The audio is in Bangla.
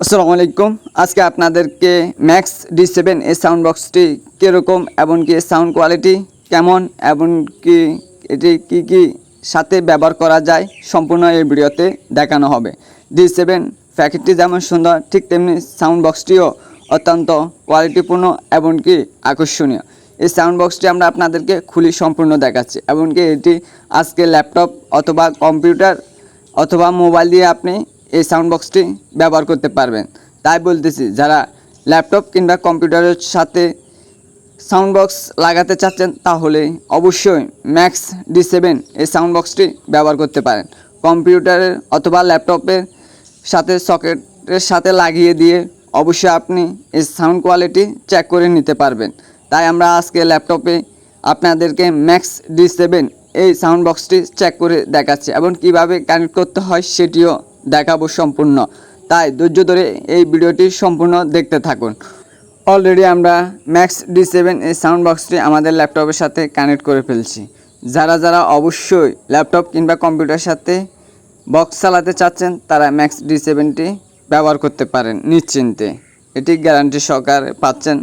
আসসালামু আলাইকুম। আজকে আপনাদেরকে ম্যাক্স D7 এই সাউন্ড বক্সটি কীরকম এবং কি সাউন্ড কোয়ালিটি কেমন এবং কি এটি কি সাথে ব্যবহার করা যায় সম্পূর্ণ এই ভিডিওতে দেখানো হবে। D7 প্যাকেটটি যেমন সুন্দর ঠিক তেমনি সাউন্ড বক্সটিও অত্যন্ত কোয়ালিটিপূর্ণ এবং কি আকর্ষণীয়। এই সাউন্ড বক্সটি আমরা আপনাদেরকে খুলি সম্পূর্ণ দেখাচ্ছি এবং কি এটি আজকে ল্যাপটপ অথবা কম্পিউটার অথবা মোবাইল দিয়ে আপনি এই সাউন্ড বক্সটি ব্যবহার করতে পারবেন। তাই বলতেছি, যারা ল্যাপটপ কিংবা কম্পিউটারের সাথে সাউন্ড বক্স লাগাতে চাচ্ছেন তাহলে অবশ্যই ম্যাক্স D7 এই সাউন্ড বক্সটি ব্যবহার করতে পারেন। কম্পিউটারের অথবা ল্যাপটপের সাথে সকেটের সাথে লাগিয়ে দিয়ে অবশ্যই আপনি এই সাউন্ড কোয়ালিটি চেক করে নিতে পারবেন। তাই আমরা আজকে ল্যাপটপে আপনাদেরকে ম্যাক্স D7 এই সাউন্ড বক্সটি চেক করে দেখাচ্ছি এবং কিভাবে কানেক্ট করতে হয় সেটিও দেখাবো সম্পূর্ণ। তাই ধৈর্য ধরে এই ভিডিওটি সম্পূর্ণ দেখতে থাকুন। অলরেডি আমরা ম্যাক্স D7 এই সাউন্ড বক্সটি আমাদের ল্যাপটপের সাথে কানেক্ট করে ফেলছি। যারা অবশ্যই ল্যাপটপ কিংবা কম্পিউটারের সাথে বক্স চালাতে চাচ্ছেন তারা ম্যাক্স D7টি ব্যবহার করতে পারেন নিশ্চিন্তে। এটি গ্যারান্টি সহকারে পাচ্ছেন।